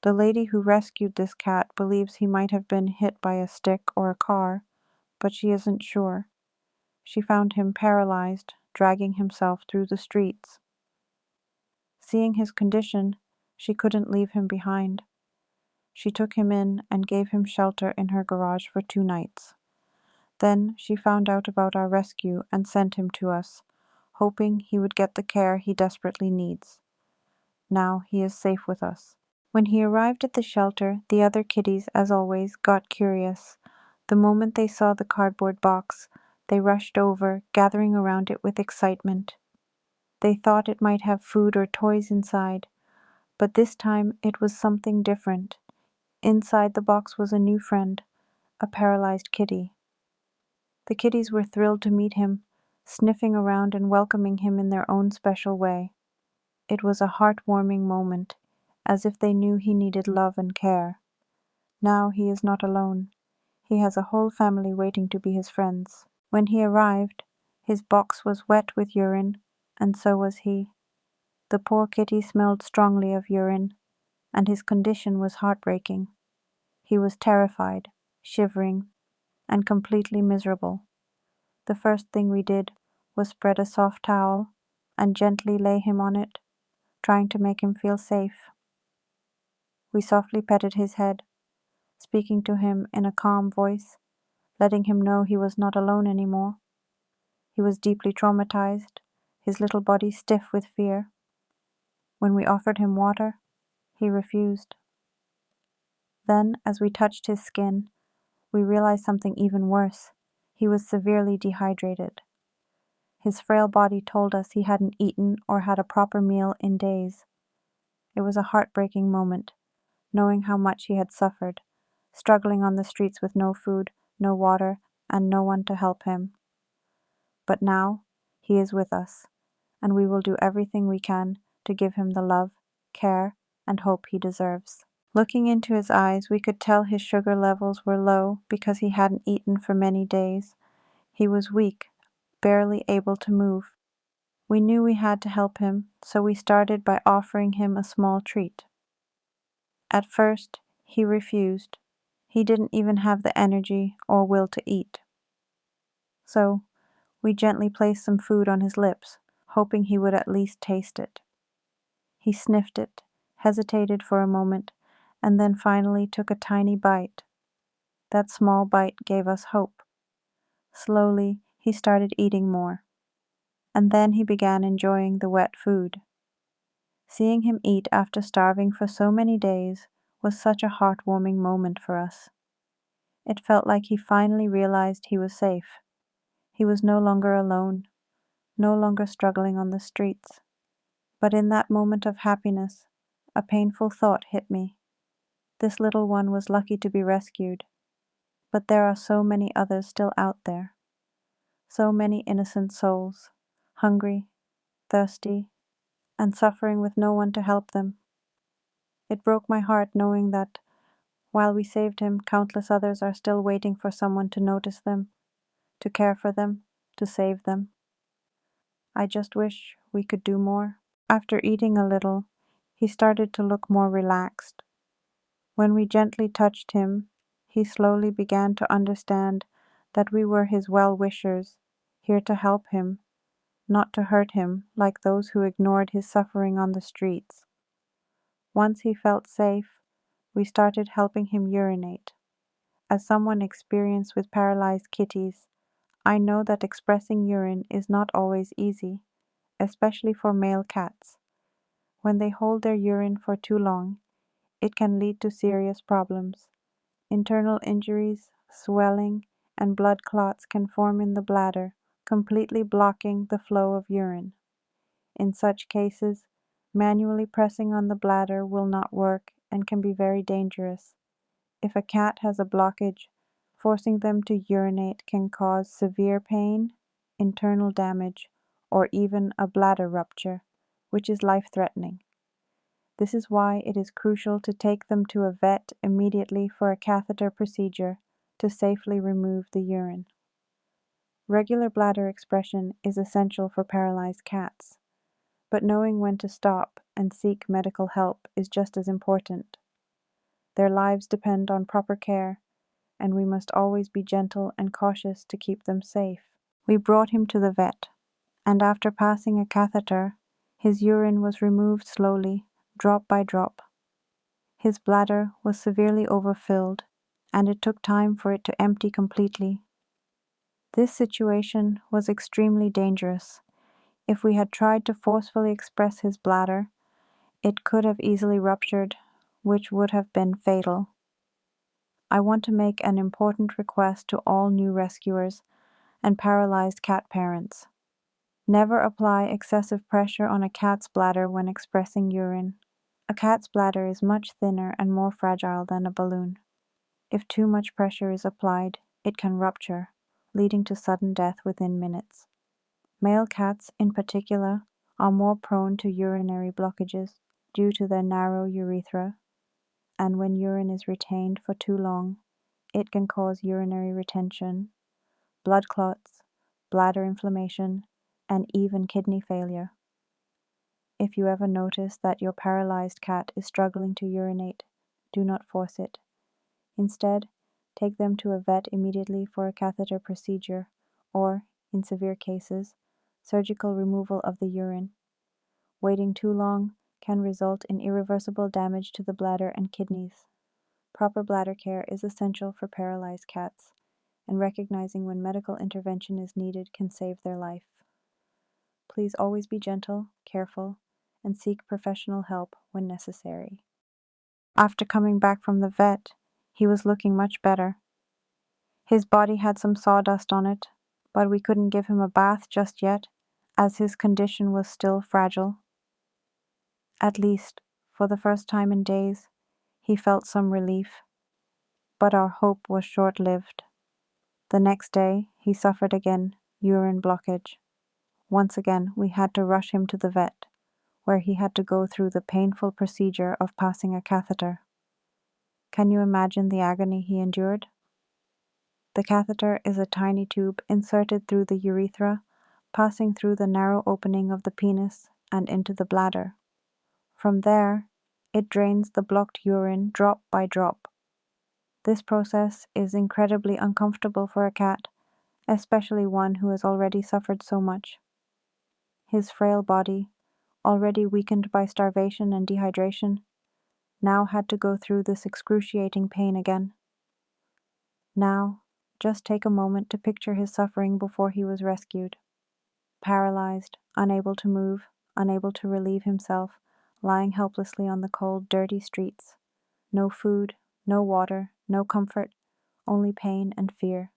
The lady who rescued this cat believes he might have been hit by a stick or a car, but she isn't sure. She found him paralyzed, dragging himself through the streets. Seeing his condition, she couldn't leave him behind. She took him in and gave him shelter in her garage for 2 nights. Then she found out about our rescue and sent him to us, hoping he would get the care he desperately needs. Now he is safe with us. When he arrived at the shelter, the other kitties, as always, got curious. The moment they saw the cardboard box, they rushed over, gathering around it with excitement. They thought it might have food or toys inside, but this time it was something different. Inside the box was a new friend, a paralyzed kitty. The kitties were thrilled to meet him, sniffing around and welcoming him in their own special way. It was a heartwarming moment, as if they knew he needed love and care. Now he is not alone. He has a whole family waiting to be his friends. When he arrived, his box was wet with urine, and so was he. The poor kitty smelled strongly of urine, and his condition was heartbreaking. He was terrified, shivering, and completely miserable. The first thing we did was spread a soft towel and gently lay him on it, trying to make him feel safe. We softly petted his head, speaking to him in a calm voice, letting him know he was not alone anymore. He was deeply traumatized, his little body stiff with fear. When we offered him water, he refused. Then, as we touched his skin, we realized something even worse. He was severely dehydrated. His frail body told us he hadn't eaten or had a proper meal in days. It was a heartbreaking moment, knowing how much he had suffered, struggling on the streets with no food, no water, and no one to help him. But now, he is with us, and we will do everything we can to give him the love, care, and hope he deserves. Looking into his eyes, we could tell his sugar levels were low because he hadn't eaten for many days. He was weak, barely able to move. We knew we had to help him, so we started by offering him a small treat. At first, he refused. He didn't even have the energy or will to eat. So, we gently placed some food on his lips, hoping he would at least taste it. He sniffed it, hesitated for a moment, and then finally took a tiny bite. That small bite gave us hope. Slowly, he started eating more. And then he began enjoying the wet food. Seeing him eat after starving for so many days was such a heartwarming moment for us. It felt like he finally realized he was safe. He was no longer alone, no longer struggling on the streets. But in that moment of happiness, a painful thought hit me. This little one was lucky to be rescued, but there are so many others still out there. So many innocent souls, hungry, thirsty, and suffering with no one to help them. It broke my heart knowing that, while we saved him, countless others are still waiting for someone to notice them, to care for them, to save them. I just wish we could do more. After eating a little, he started to look more relaxed. When we gently touched him, he slowly began to understand that we were his well-wishers, here to help him, not to hurt him like those who ignored his suffering on the streets. Once he felt safe, we started helping him urinate. As someone experienced with paralyzed kitties, I know that expressing urine is not always easy, especially for male cats. When they hold their urine for too long, it can lead to serious problems. Internal injuries, swelling, and blood clots can form in the bladder, completely blocking the flow of urine. In such cases, manually pressing on the bladder will not work and can be very dangerous. If a cat has a blockage, forcing them to urinate can cause severe pain, internal damage, or even a bladder rupture, which is life-threatening. This is why it is crucial to take them to a vet immediately for a catheter procedure to safely remove the urine. Regular bladder expression is essential for paralyzed cats, but knowing when to stop and seek medical help is just as important. Their lives depend on proper care, and we must always be gentle and cautious to keep them safe. We brought him to the vet, and after passing a catheter, his urine was removed slowly, drop by drop. His bladder was severely overfilled, and it took time for it to empty completely. This situation was extremely dangerous. If we had tried to forcefully express his bladder, it could have easily ruptured, which would have been fatal. I want to make an important request to all new rescuers and paralyzed cat parents. Never apply excessive pressure on a cat's bladder when expressing urine. A cat's bladder is much thinner and more fragile than a balloon. If too much pressure is applied, it can rupture, leading to sudden death within minutes. Male cats, in particular, are more prone to urinary blockages due to their narrow urethra, and when urine is retained for too long, it can cause urinary retention, blood clots, bladder inflammation, and even kidney failure. If you ever notice that your paralyzed cat is struggling to urinate, do not force it. Instead, take them to a vet immediately for a catheter procedure or, in severe cases, surgical removal of the urine. Waiting too long can result in irreversible damage to the bladder and kidneys. Proper bladder care is essential for paralyzed cats, and recognizing when medical intervention is needed can save their life. Please always be gentle, careful, and seek professional help when necessary. After coming back from the vet, he was looking much better. His body had some sawdust on it, but we couldn't give him a bath just yet, as his condition was still fragile. At least, for the first time in days, he felt some relief, but our hope was short-lived. The next day, he suffered again, urine blockage. Once again, we had to rush him to the vet, where he had to go through the painful procedure of passing a catheter. Can you imagine the agony he endured? The catheter is a tiny tube inserted through the urethra, passing through the narrow opening of the penis and into the bladder. From there, it drains the blocked urine drop by drop. This process is incredibly uncomfortable for a cat, especially one who has already suffered so much. His frail body, already weakened by starvation and dehydration, now had to go through this excruciating pain again. Now, just take a moment to picture his suffering before he was rescued. Paralyzed, unable to move, unable to relieve himself, lying helplessly on the cold, dirty streets. No food, no water, no comfort, only pain and fear.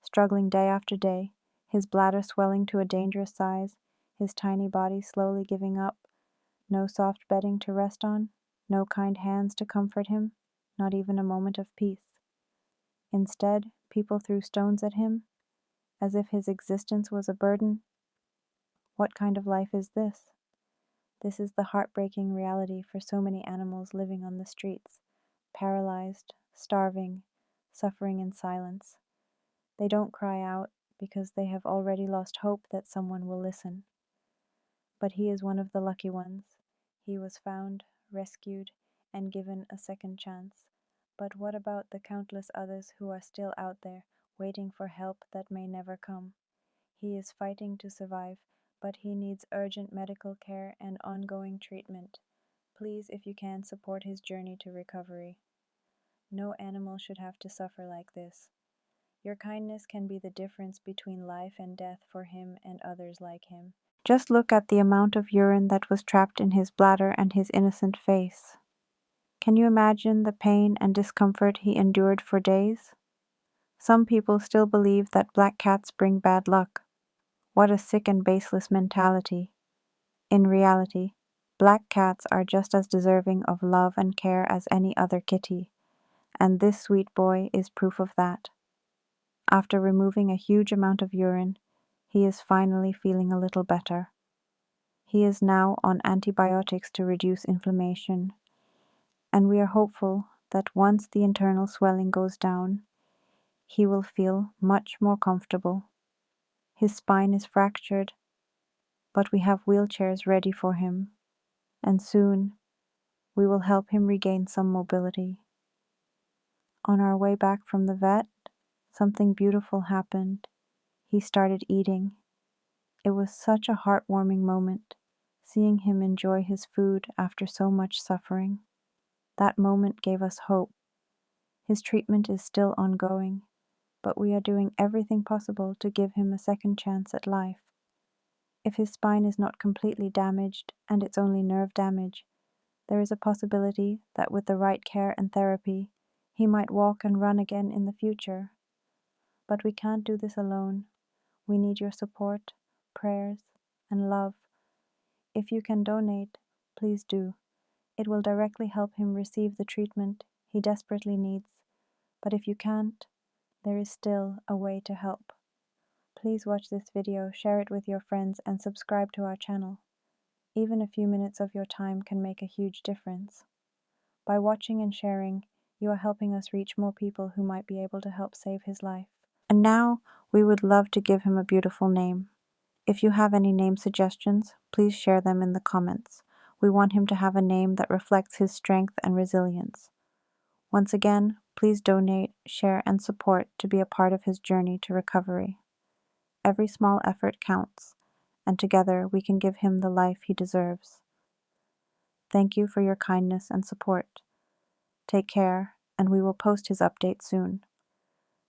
Struggling day after day, his bladder swelling to a dangerous size, his tiny body slowly giving up, no soft bedding to rest on, no kind hands to comfort him, not even a moment of peace. Instead, people threw stones at him, as if his existence was a burden. What kind of life is this? This is the heartbreaking reality for so many animals living on the streets, paralyzed, starving, suffering in silence. They don't cry out because they have already lost hope that someone will listen. But he is one of the lucky ones. He was found, rescued, and given a second chance. But what about the countless others who are still out there, waiting for help that may never come? He is fighting to survive, but he needs urgent medical care and ongoing treatment. Please, if you can, support his journey to recovery. No animal should have to suffer like this. Your kindness can be the difference between life and death for him and others like him. Just look at the amount of urine that was trapped in his bladder and his innocent face. Can you imagine the pain and discomfort he endured for days? Some people still believe that black cats bring bad luck. What a sick and baseless mentality. In reality, black cats are just as deserving of love and care as any other kitty, and this sweet boy is proof of that. After removing a huge amount of urine, he is finally feeling a little better. He is now on antibiotics to reduce inflammation, and we are hopeful that once the internal swelling goes down, he will feel much more comfortable. His spine is fractured, but we have wheelchairs ready for him, and soon we will help him regain some mobility. On our way back from the vet, something beautiful happened. He started eating. It was such a heartwarming moment, seeing him enjoy his food after so much suffering. That moment gave us hope. His treatment is still ongoing, but we are doing everything possible to give him a second chance at life. If his spine is not completely damaged and it's only nerve damage, there is a possibility that with the right care and therapy, he might walk and run again in the future. But we can't do this alone. We need your support, prayers, and love. If you can donate, please do. It will directly help him receive the treatment he desperately needs. But if you can't, there is still a way to help. Please watch this video, share it with your friends, and subscribe to our channel. Even a few minutes of your time can make a huge difference. By watching and sharing, you are helping us reach more people who might be able to help save his life. And now, we would love to give him a beautiful name. If you have any name suggestions, please share them in the comments. We want him to have a name that reflects his strength and resilience. Once again, please donate, share, and support to be a part of his journey to recovery. Every small effort counts, and together we can give him the life he deserves. Thank you for your kindness and support. Take care, and we will post his update soon.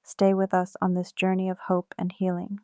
Stay with us on this journey of hope and healing.